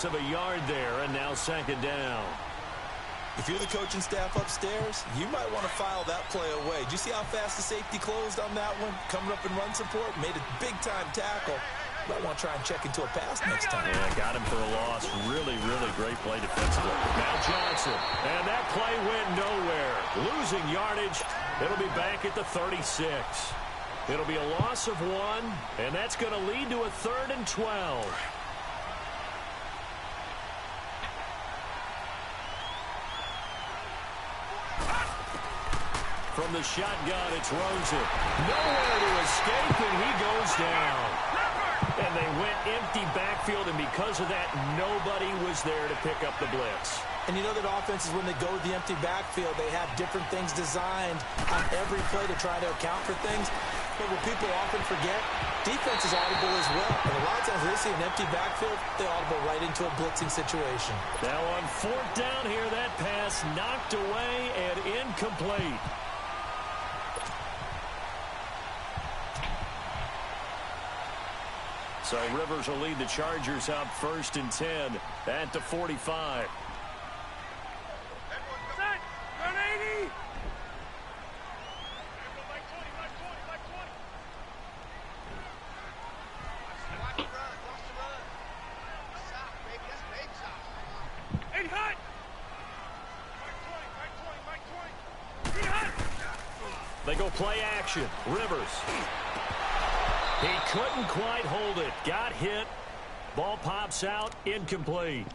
Of a yard there, and now second down. If you're the coaching staff upstairs, you might want to file that play away. Did you see how fast the safety closed on that one? Coming up in run support, made a big-time tackle. Might want to try and check into a pass next time. Yeah, got him for a loss. Really, really great play defensively. Now Johnson, and that play went nowhere. Losing yardage. It'll be back at the 36. It'll be a loss of 1, and that's going to lead to a 3rd and 12. From the shotgun, it's Rosen. Nowhere to escape, and he goes down. And they went empty backfield, and because of that, nobody was there to pick up the blitz. And you know that offenses, when they go to the empty backfield, they have different things designed on every play to try to account for things. But what people often forget, defense is audible as well. And a lot of times when they see an empty backfield, they audible right into a blitzing situation. Now on 4th down here, that pass knocked away and incomplete. So Rivers will lead the Chargers out 1st and 10 at the 45. They go play action. Rivers. He couldn't quite hold it. Got hit. Ball pops out. Incomplete.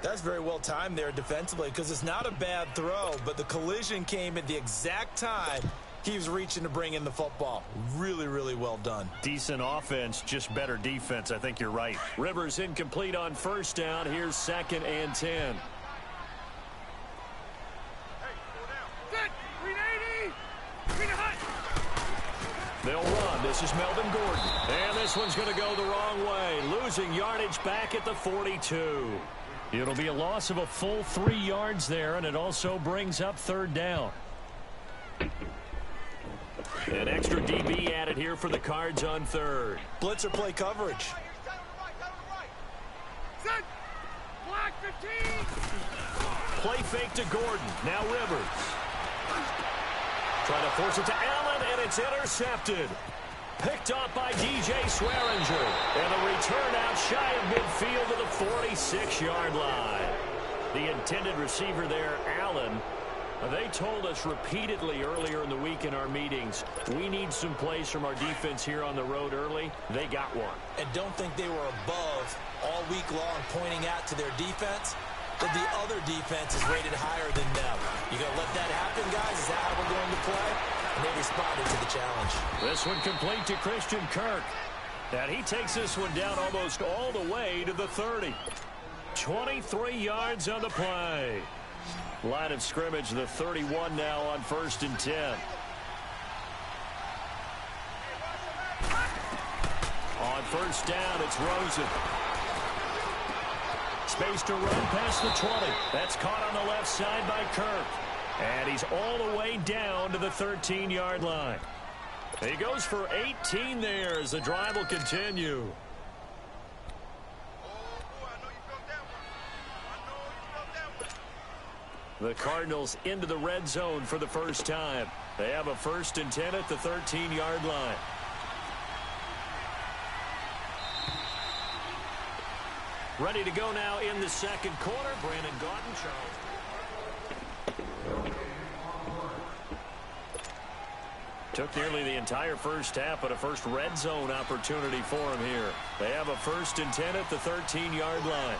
That's very well timed there defensively because it's not a bad throw, but the collision came at the exact time he was reaching to bring in the football. Really, really well done. Decent offense, just better defense. I think you're right. Rivers incomplete on 1st down. Here's 2nd and 10. They'll run. This is Melvin Gordon. And this one's going to go the wrong way. Losing yardage back at the 42. It'll be a loss of a full 3 yards there, and it also brings up 3rd down. An extra DB added here for the Cards on 3rd. Blitzer play coverage. Play fake to Gordon. Now Rivers. Trying to force it to Allen, and it's intercepted. Picked off by DJ Swearinger. And a return out shy of midfield to the 46-yard line. The intended receiver there, Allen. They told us repeatedly earlier in the week in our meetings, we need some plays from our defense here on the road early. They got one. And don't think they were above all week long pointing out to their defense that the other defense is rated higher than them. You going to let that happen, guys? Is that how we're going to play? And they responded to the challenge. This one complete to Christian Kirk. And he takes this one down almost all the way to the 30. 23 yards on the play. Line of scrimmage, the 31 now on 1st and 10. On 1st down, it's Rosen. Space to run past the 20. That's caught on the left side by Kirk. And he's all the way down to the 13-yard line. He goes for 18 there as the drive will continue. The Cardinals into the red zone for the first time. They have a 1st and 10 at the 13-yard line. Ready to go now in the 2nd quarter. Brandon Gaudin, Charles. Took nearly the entire first half, but a first red zone opportunity for him here. They have a 1st and 10 at the 13-yard line.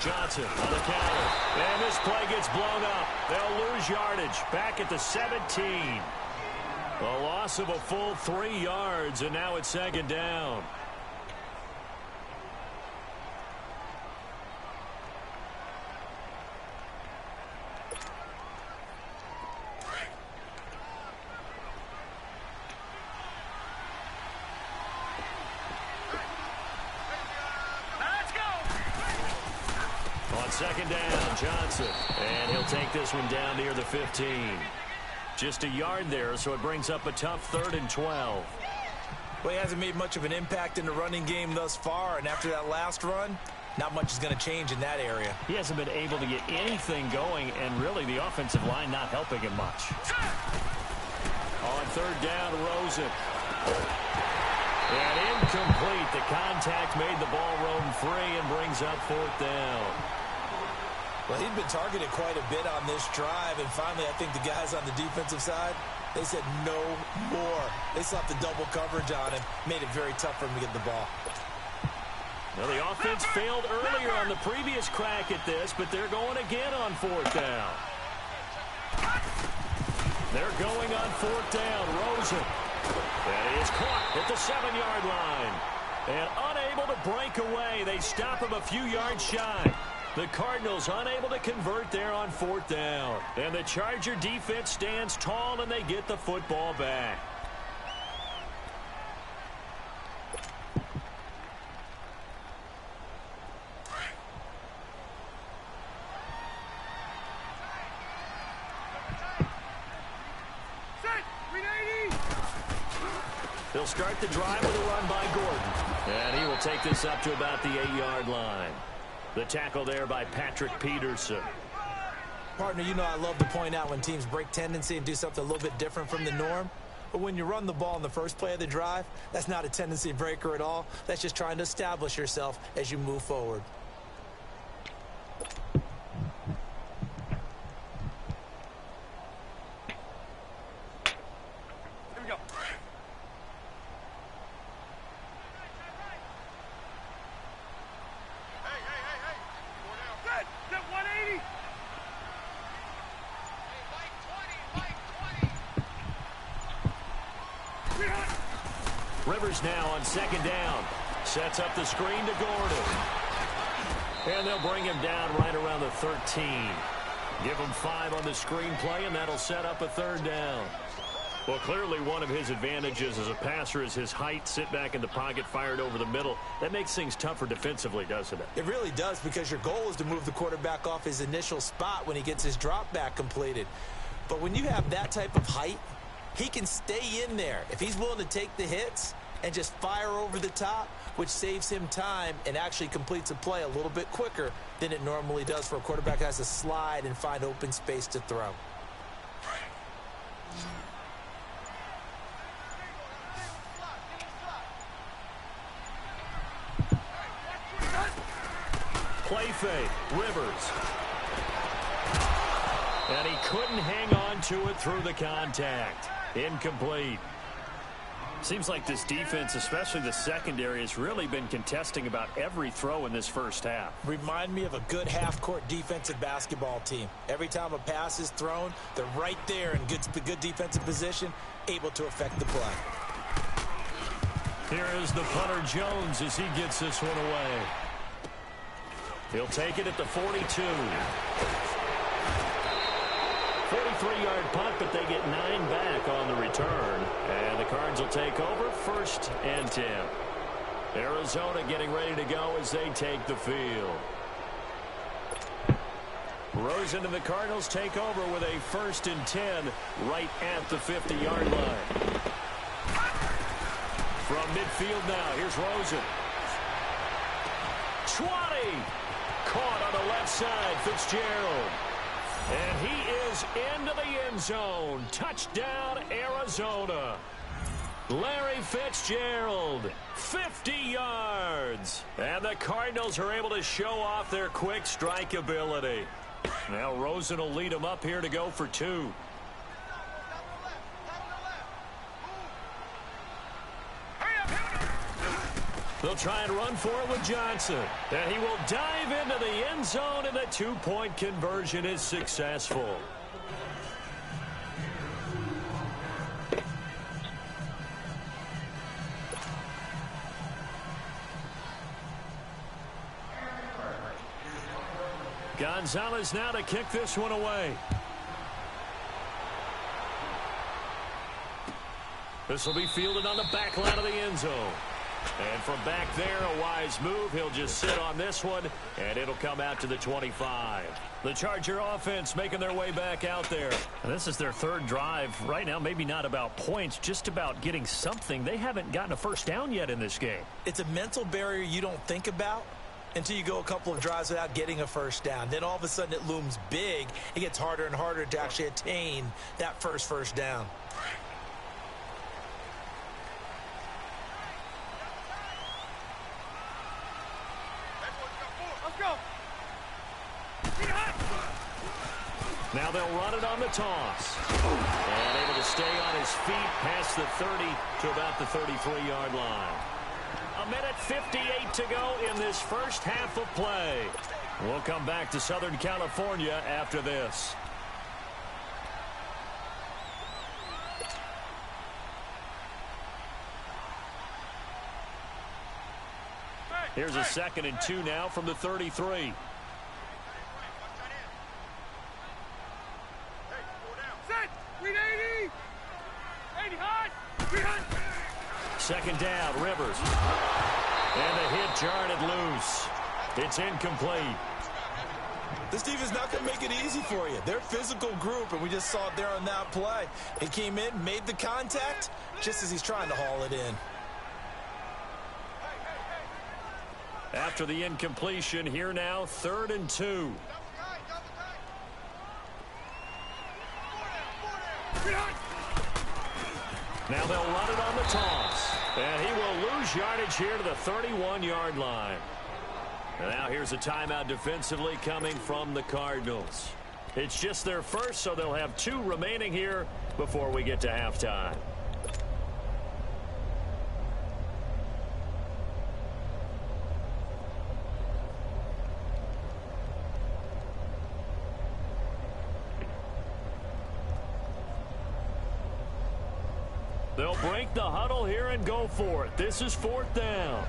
Johnson on the counter. And this play gets blown up. They'll lose yardage back at the 17. A loss of a full 3 yards, and now it's 2nd down. On 2nd down, Johnson. And he'll take this one down near the 15. Just a yard there, so it brings up a tough 3rd and 12. Well, he hasn't made much of an impact in the running game thus far, and after that last run, not much is going to change in that area. He hasn't been able to get anything going, and really the offensive line not helping him much. On third down, Rosen. And incomplete. The contact made the ball roam free and brings up fourth down. Well, he'd been targeted quite a bit on this drive, and finally I think the guys on the defensive side, they said no more. They slapped the double coverage on him, made it very tough for him to get the ball. Well, the offense failed earlier on the previous crack at this, but they're going again on fourth down. They're going on fourth down. Rosen. That is caught at the 7-yard line. And unable to break away. They stop him a few yards shy. The Cardinals unable to convert there on fourth down. And the Charger defense stands tall, and they get the football back. They'll start the drive with a run by Gordon. And he will take this up to about the 8-yard line. The tackle there by Patrick Peterson. Partner, you know I love to point out when teams break tendency and do something a little bit different from the norm. But when you run the ball in the first play of the drive, that's not a tendency breaker at all. That's just trying to establish yourself as you move forward. Here we go. Set 180. Rivers now on second down. Sets up the screen to Gordon. And they'll bring him down right around the 13. Give him 5 on the screen play, and that'll set up a third down. Well, clearly one of his advantages as a passer is his height. Sit back in the pocket, fired over the middle. That makes things tougher defensively, doesn't it? It really does, because your goal is to move the quarterback off his initial spot when he gets his drop back completed. But when you have that type of height, he can stay in there if he's willing to take the hits and just fire over the top, which saves him time and actually completes a play a little bit quicker than it normally does for a quarterback that has to slide and find open space to throw. Play fake, Rivers. And he couldn't hang on to it through the contact. Incomplete. Seems like this defense, especially the secondary, has really been contesting about every throw in this first half. Remind me of a good half-court defensive basketball team. Every time a pass is thrown, they're right there in good defensive position, able to affect the play. Here is the punter Jones as he gets this one away. He'll take it at the 42. 43-yard punt, but they get 9 back on the return. And the Cards will take over 1st and 10. Arizona getting ready to go as they take the field. Rosen and the Cardinals take over with a 1st and 10 right at the 50-yard line. From midfield now, here's Rosen. 20! Caught on the left side, Fitzgerald. And he is into the end zone. Touchdown, Arizona. Larry Fitzgerald, 50 yards. And the Cardinals are able to show off their quick strike ability. Now Rosen will lead them up here to go for 2. They'll try and run for it with Johnson. And he will dive into the end zone, and the 2-point conversion is successful. Gonzalez now to kick this one away. This will be fielded on the back line of the end zone. And from back there, a wise move. He'll just sit on this one, and it'll come out to the 25. The Charger offense making their way back out there. And this is their third drive. Right now, maybe not about points, just about getting something. They haven't gotten a first down yet in this game. It's a mental barrier you don't think about until you go a couple of drives without getting a first down. Then all of a sudden it looms big. It gets harder and harder to actually attain that first down. Now they'll run it on the toss. And able to stay on his feet past the 30 to about the 33-yard line. A minute 58 to go in this first half of play. We'll come back to Southern California after this. Here's a 2nd and 2 now from the 33. Second down, Rivers. And the hit jarred loose. It's incomplete. This defense not going to make it easy for you. They're a physical group, and we just saw it there on that play. He came in, made the contact, just as he's trying to haul it in. After the incompletion, here now, 3rd and 2. Now they'll run it on the toss. And he will lose yardage here to the 31-yard line. And now here's a timeout defensively coming from the Cardinals. It's just their first, so they'll have 2 remaining here before we get to halftime. They'll break the huddle here and go for it. This is 4th down.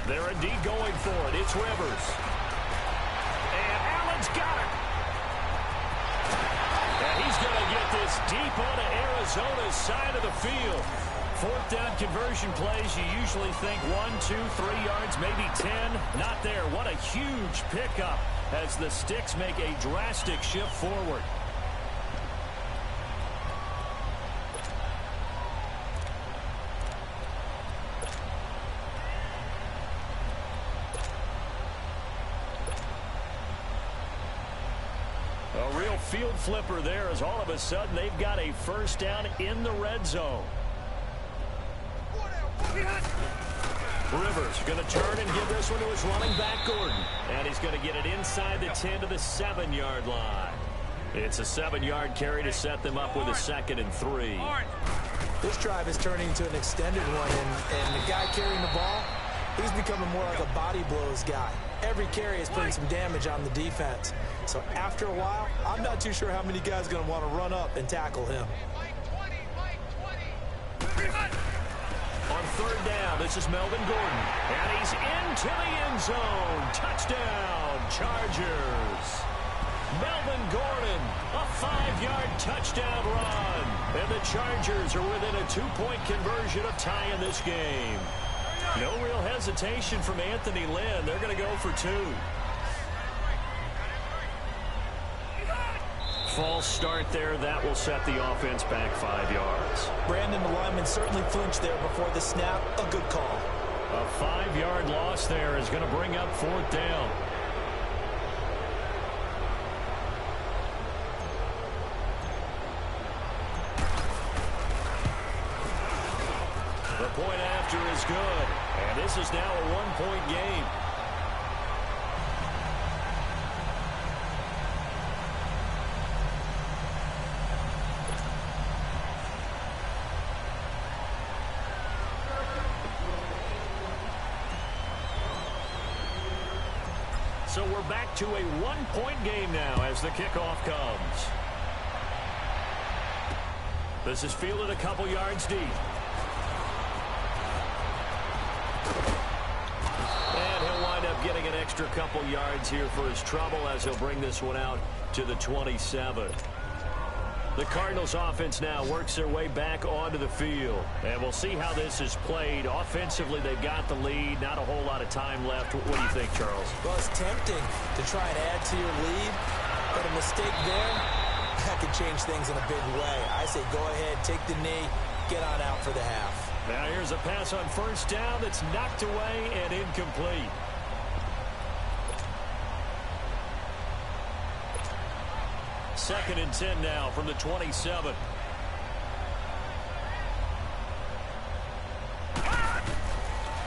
They're indeed going for it. It's Rivers. And Allen's got it. And he's going to get this deep onto Arizona's side of the field. 4th down conversion plays, you usually think 1, 2, 3 yards, maybe 10. Not there. What a huge pickup as the Sticks make a drastic shift forward. A real field flipper there as all of a sudden they've got a first down in the red zone. Rivers going to turn and give this one to his running back, Gordon. And he's going to get it inside the 10 to the 7-yard line. It's a 7-yard carry to set them up with a 2nd and 3. This drive is turning into an extended one, and the guy carrying the ball, he's becoming more like a body blows guy. Every carry is putting some damage on the defense. So after a while, I'm not too sure how many guys are going to want to run up and tackle him. On 3rd down, this is Melvin Gordon. And he's into the end zone. Touchdown, Chargers. Melvin Gordon, a 5-yard touchdown run. And the Chargers are within a 2-point conversion of tying this game. No real hesitation from Anthony Lynn. They're going to go for 2. False start there. That will set the offense back 5 yards. Brandon, the lineman, certainly flinched there before the snap. A good call. A 5-yard loss there is going to bring up 4th down. The point after is good. And this is now a 1-point game. So we're back to a 1-point game now as the kickoff comes. This is fielded a couple yards deep. And he'll wind up getting an extra couple yards here for his trouble as he'll bring this one out to the 27. The Cardinals offense now works their way back onto the field. And we'll see how this is played. Offensively, they've got the lead. Not a whole lot of time left. What do you think, Charles? Well, it's tempting to try and add to your lead. But a mistake there, that could change things in a big way. I say go ahead, take the knee, get on out for the half. Now here's a pass on first down that's knocked away and incomplete. Second and 10 now from the 27.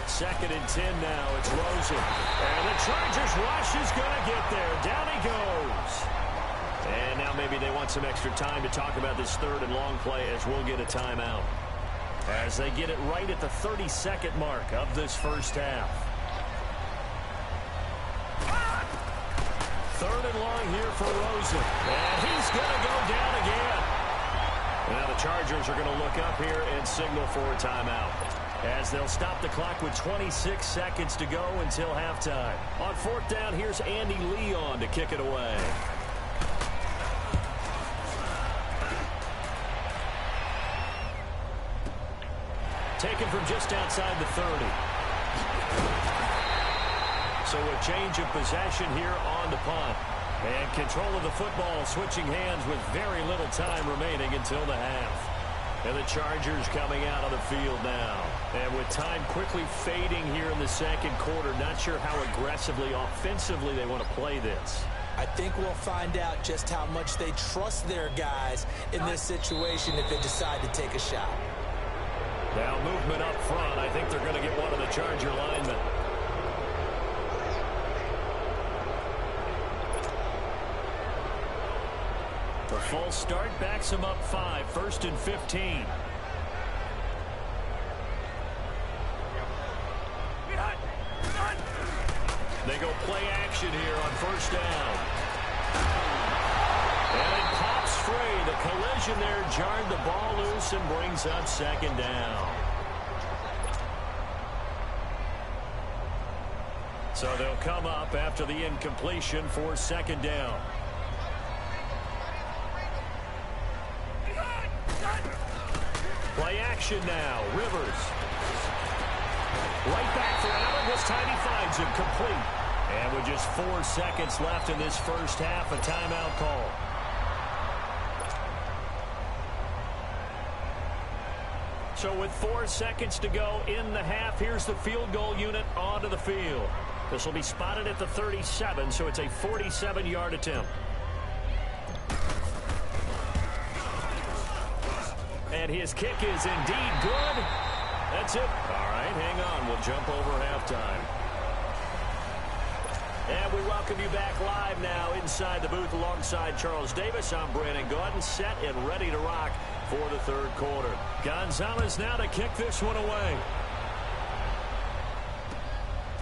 Second and 10 now. It's Rosen. And the Chargers rush is going to get there. Down he goes. And now maybe they want some extra time to talk about this third and long play as we'll get a timeout. As they get it right at the 32nd mark of this first half. Third and long here for Rosen. And he's going to go down again. Now the Chargers are going to look up here and signal for a timeout. As they'll stop the clock with 26 seconds to go until halftime. On fourth down, here's Andy Leon to kick it away. Taken from just outside the 30. So a change of possession here on the punt. And control of the football switching hands with very little time remaining until the half. And the Chargers coming out on the field now. And with time quickly fading here in the second quarter, not sure how aggressively, offensively they want to play this. I think we'll find out just how much they trust their guys in this situation if they decide to take a shot. Now movement up front. I think they're going to get one of the Charger linemen. The false start backs them up 5. First and 15. They go play action here on first down. And it pops free. The collision there jarred the ball loose and brings up second down. So they'll come up after the incompletion for second down. Play action now. Rivers. Right back for Allen. This time he finds him complete. And with just 4 seconds left in this first half, a timeout call. So with 4 seconds to go in the half, here's the field goal unit onto the field. This will be spotted at the 37, so it's a 47-yard attempt. And his kick is indeed good. That's it. All right, hang on. We'll jump over halftime. And we welcome you back live now inside the booth alongside Charles Davis. I'm Brandon Gaudin, set and ready to rock for the third quarter. Gonzalez now to kick this one away.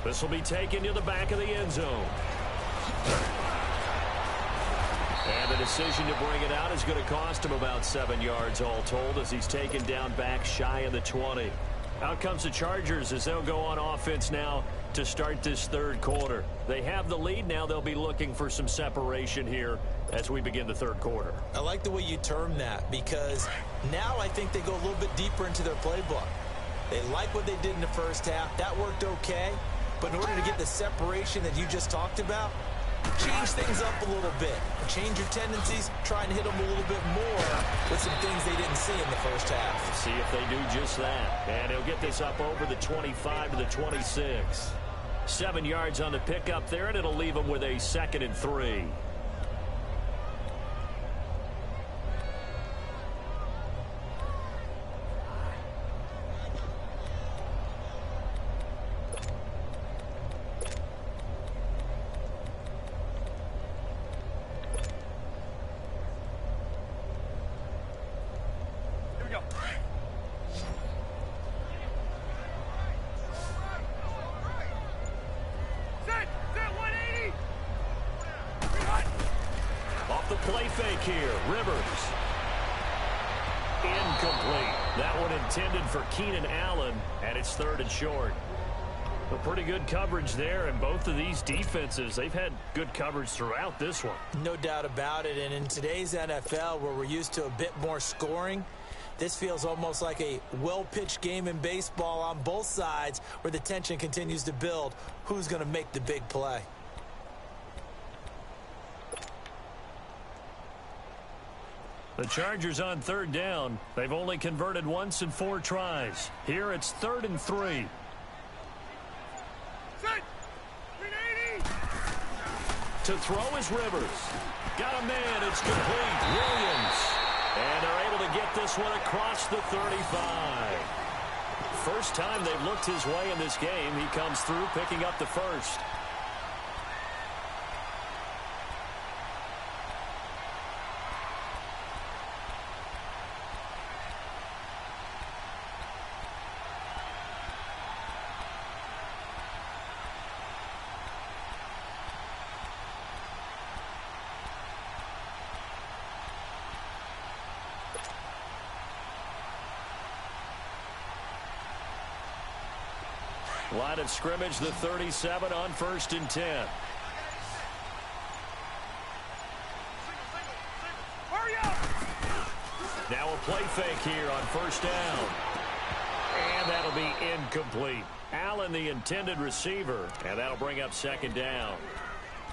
This will be taken to the back of the end zone. And the decision to bring it out is going to cost him about 7 yards all told as he's taken down back shy of the 20. Out comes the Chargers as they'll go on offense now to start this third quarter. They have the lead. Now they'll be looking for some separation here as we begin the third quarter. I like the way you term that because now I think they go a little bit deeper into their playbook. They like what they did in the first half. That worked okay. But in order to get the separation that you just talked about, change things up a little bit. Change your tendencies. Try and hit them a little bit more with some things they didn't see in the first half. See if they do just that. And he'll get this up over the 25 to the 26. 7 yards on the pickup there, and it'll leave them with a 2nd and 3. Play fake here. Rivers. Incomplete. That one intended for Keenan Allen, and it's 3rd and short. A pretty good coverage there, and both of these defenses, they've had good coverage throughout this one. No doubt about it, and in today's NFL, where we're used to a bit more scoring, this feels almost like a well-pitched game in baseball on both sides where the tension continues to build. Who's going to make the big play? The Chargers on third down. They've only converted once in 4 tries. Here it's 3rd and 3. To throw is Rivers. Got a man. It's complete. Williams. And they're able to get this one across the 35. First time they've looked his way in this game. He comes through picking up the first. Line of scrimmage, the 37 on 1st and 10. Hurry up! Now a play fake here on 1st down. And that'll be incomplete. Allen, the intended receiver, and that'll bring up 2nd down.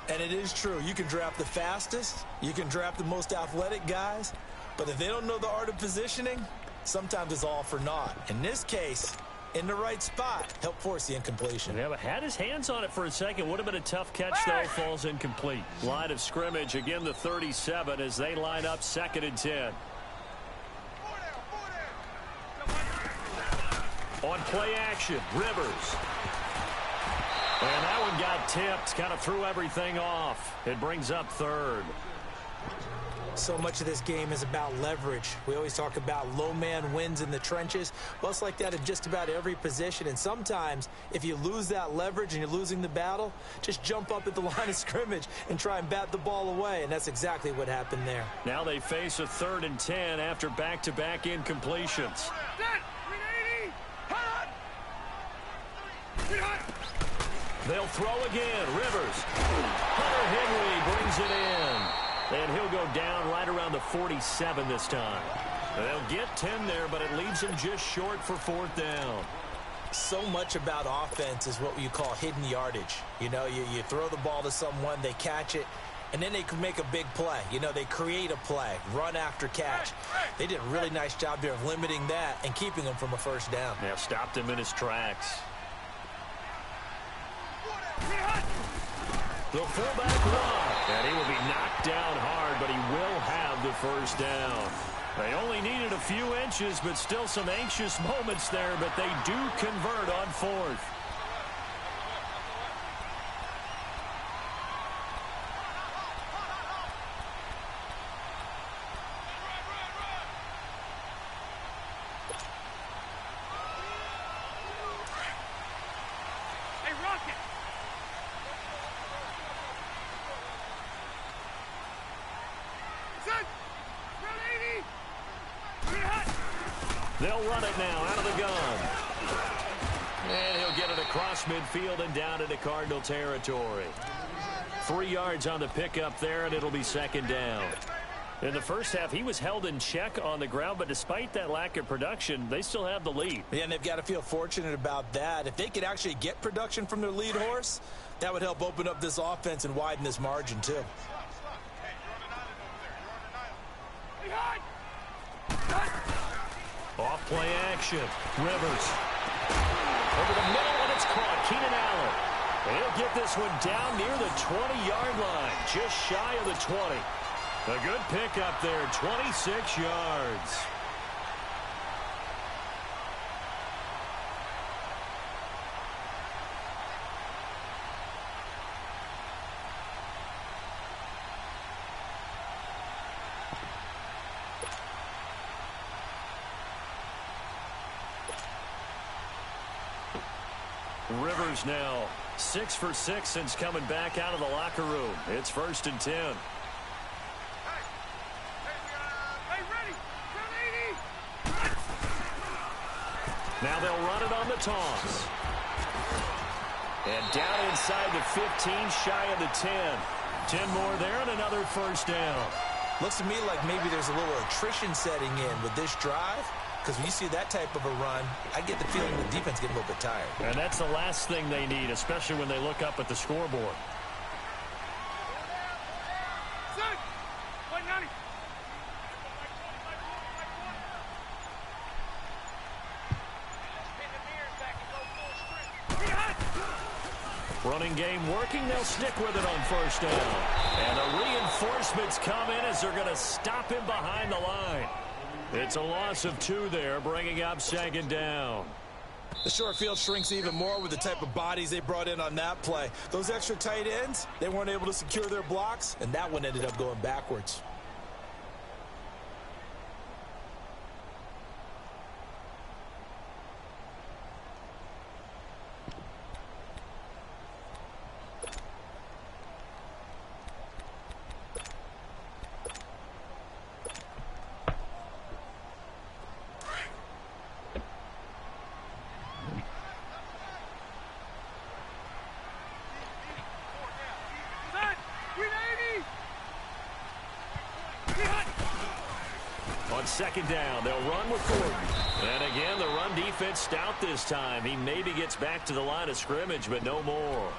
And it is true. You can draft the fastest. You can draft the most athletic guys. But if they don't know the art of positioning, sometimes it's all for naught. In this case, in the right spot, help force the incompletion. Yeah, but had his hands on it for a second. Would have been a tough catch, though. Falls incomplete. Line of scrimmage, again, the 37 as they line up 2nd and 10. On play action, Rivers. And that one got tipped, kind of threw everything off. It brings up 3rd. So much of this game is about leverage. We always talk about low man wins in the trenches. Well, it's like that in just about every position. And sometimes, if you lose that leverage and you're losing the battle, just jump up at the line of scrimmage and try and bat the ball away. And that's exactly what happened there. Now they face a 3rd and 10 after back-to-back incompletions. They'll throw again. Rivers. Hunter Henry brings it in. And he'll go down right around the 47 this time. They'll get 10 there, but it leaves him just short for 4th down. So much about offense is what you call hidden yardage. You know, you throw the ball to someone, they catch it, and then they can make a big play. You know, they create a play, run after catch. They did a really nice job there of limiting that and keeping him from a 1st down. Yeah, stopped him in his tracks. The fullback run, and he will be knocked down hard, but he will have the 1st down. They only needed a few inches, but still some anxious moments there, but they do convert on 4th. They'll run it now out of the gun. And he'll get it across midfield and down into Cardinal territory. 3 yards on the pickup there, and it'll be 2nd down. In the first half, he was held in check on the ground, but despite that lack of production, they still have the lead. Yeah, and they've got to feel fortunate about that. If they could actually get production from their lead horse, that would help open up this offense and widen this margin, too. Off play action. Rivers. Over the middle, and it's caught. Keenan Allen. And he'll get this one down near the 20-yard line, just shy of the 20. A good pickup there, 26 yards. Rivers now 6 for 6 since coming back out of the locker room. It's 1st and 10. Now they'll run it on the toss. And down inside the 15, shy of the 10. 10 more there and another first down. Looks to me like maybe there's a little attrition setting in with this drive, because when you see that type of a run, I get the feeling the defense getting a little bit tired. And that's the last thing they need, especially when they look up at the scoreboard. Running game working. They'll stick with it on first down. And the reinforcements come in as they're going to stop him behind the line. It's a loss of 2 there, bringing up second down. The short field shrinks even more with the type of bodies they brought in on that play. Those extra tight ends, they weren't able to secure their blocks, and that one ended up going backwards. On second down, they'll run with Gordon. And again, the run defense stout this time. He maybe gets back to the line of scrimmage, but no more.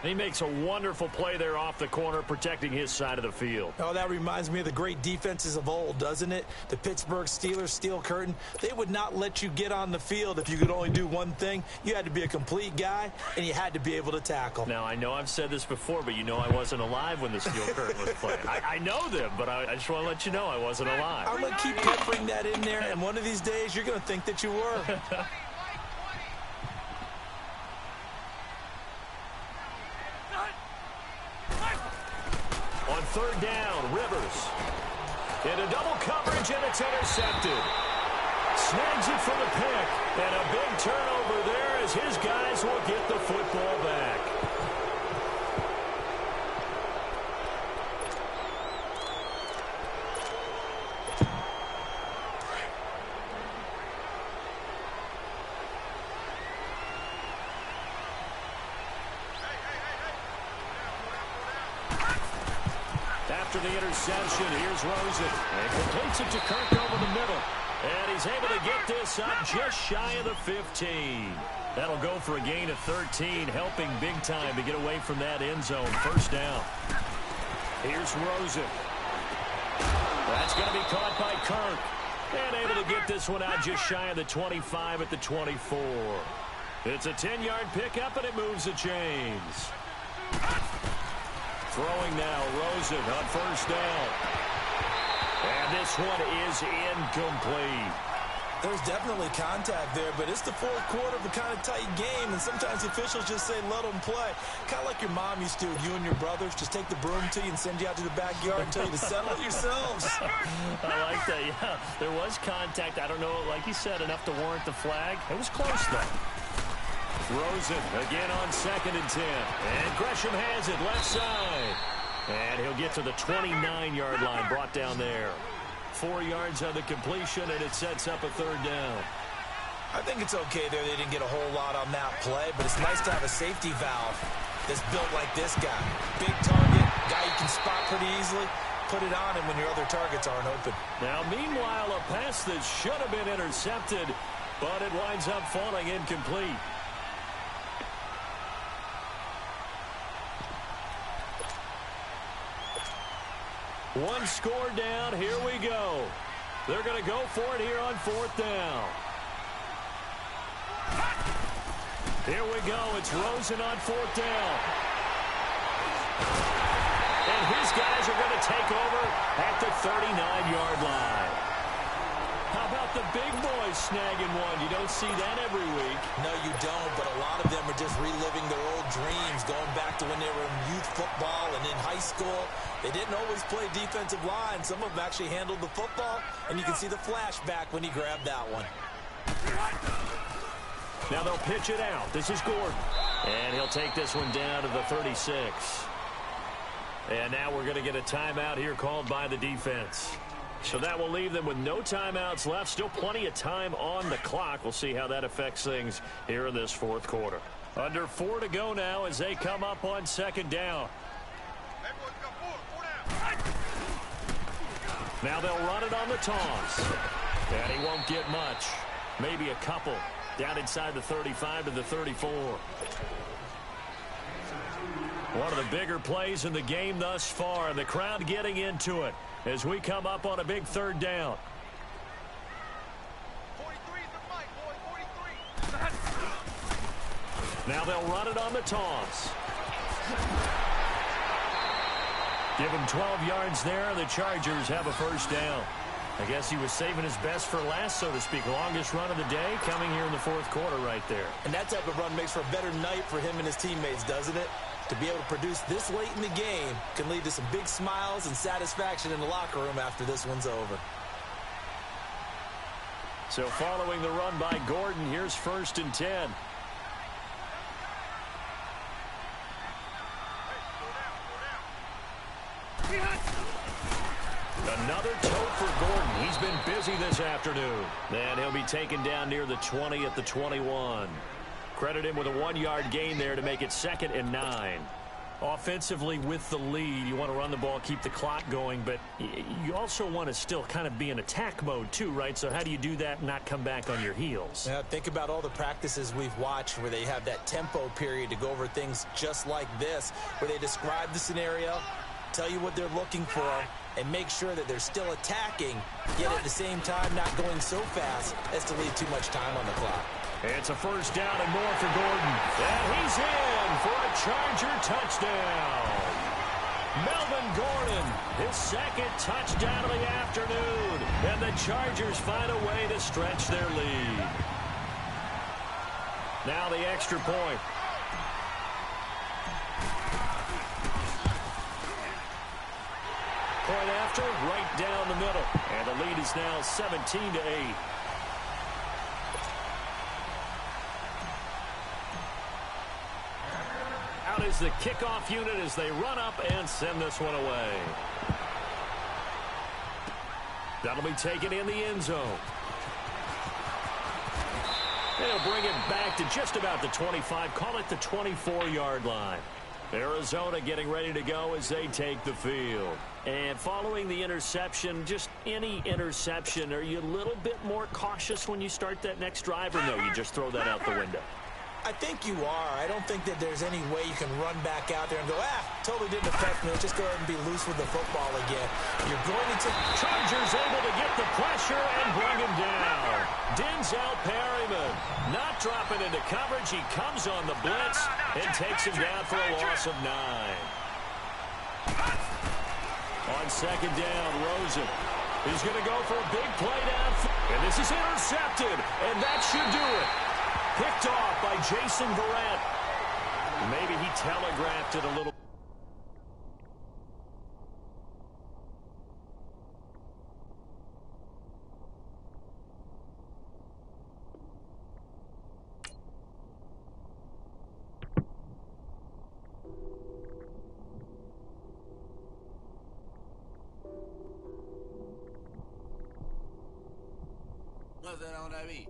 He makes a wonderful play there off the corner, protecting his side of the field. Oh, that reminds me of the great defenses of old, doesn't it? The Pittsburgh Steelers steel curtain. They would not let you get on the field if you could only do one thing. You had to be a complete guy, and you had to be able to tackle. Now, I know I've said this before, but you know I wasn't alive when the steel curtain was playing. I know them, but I just want to let you know I wasn't alive. I'm going to keep peppering that in there, and one of these days you're going to think that you were. On third down, Rivers. Into double coverage, and it's intercepted. Snags it for the pick, and a big turnover there as his guys will get the football back. After the interception, here's Rosen. And completes it to Kirk over the middle. And he's able to get this up just shy of the 15. That'll go for a gain of 13, helping big time to get away from that end zone. First down. Here's Rosen. That's going to be caught by Kirk. And able to get this one out just shy of the 25 at the 24. It's a 10-yard pickup, and it moves the chains. Throwing now, Rosen on first down. And this one is incomplete. There's definitely contact there, but it's the fourth quarter of a kind of tight game, and sometimes officials just say, let them play. Kind of like your mom used to, you and your brothers, just take the broom to you and send you out to the backyard and tell you to settle it yourselves. I like that, yeah. There was contact. I don't know, like you said, enough to warrant the flag. It was close, though. Rosen again on 2nd and 10. And Gresham has it left side. And he'll get to the 29-yard line, brought down there. 4 yards on the completion, and it sets up a third down. I think it's okay there. They didn't get a whole lot on that play, but it's nice to have a safety valve that's built like this guy. Big target, guy you can spot pretty easily. Put it on him when your other targets aren't open. Now, meanwhile, a pass that should have been intercepted, but it winds up falling incomplete. One score down. Here we go. They're going to go for it here on 4th down. Here we go. It's Rosen on 4th down. And his guys are going to take over at the 39-yard line. How about the big boys snagging one? You don't see that every week. No, you don't, but a lot of them are just reliving their old dreams, going back to when they were in youth football and in high school. They didn't always play defensive line. Some of them actually handled the football, and you can see the flashback when he grabbed that one. Now they'll pitch it out. This is Gordon. And he'll take this one down to the 36. And now we're going to get a timeout here called by the defense. So that will leave them with no timeouts left. Still plenty of time on the clock. We'll see how that affects things here in this fourth quarter. Under 4 to go now as they come up on second down. Now they'll run it on the toss. And he won't get much. Maybe a couple. Down inside the 35 to the 34. One of the bigger plays in the game thus far. And the crowd getting into it as we come up on a big third down. 43 is the mic, boy, 43. Now they'll run it on the toss. Give him 12 yards there. The Chargers have a first down. I guess he was saving his best for last, so to speak. Longest run of the day coming here in the fourth quarter right there. And that type of run makes for a better night for him and his teammates, doesn't it? To be able to produce this late in the game can lead to some big smiles and satisfaction in the locker room after this one's over. So following the run by Gordon, here's 1st and 10. Another tote for Gordon. He's been busy this afternoon. And he'll be taken down near the 20 at the 21. Credit him with a 1-yard gain there to make it 2nd and 9. Offensively with the lead, you want to run the ball, keep the clock going, but you also want to still kind of be in attack mode too, right? So how do you do that and not come back on your heels? Yeah, think about all the practices we've watched where they have that tempo period to go over things just like this, where they describe the scenario, tell you what they're looking for, and make sure that they're still attacking, yet at the same time not going so fast as to leave too much time on the clock. It's a first down and more for Gordon. And he's in for a Charger touchdown. Melvin Gordon, his 2nd touchdown of the afternoon. And the Chargers find a way to stretch their lead. Now the extra point. Point after, right down the middle. And the lead is now 17-8. Out is the kickoff unit as they run up and send this one away. That'll be taken in the end zone. They'll bring it back to just about the 25. Call it the 24-yard line. Arizona getting ready to go as they take the field. And following the interception, just any interception, are you a little bit more cautious when you start that next drive, or no, you just throw that out the window? I think you are. I don't think that there's any way you can run back out there and go, totally didn't affect me. Let's just go ahead and be loose with the football again. You're going to take... Chargers able to get the pressure and bring him down. Denzel Perryman not dropping into coverage. He comes on the blitz and takes him down for a loss of 9. On second down, Rosen. He's going to go for a big play down. And this is intercepted. And that should do it. Picked off by Jason Verrett. Maybe he telegraphed it a little. What's that on that beat?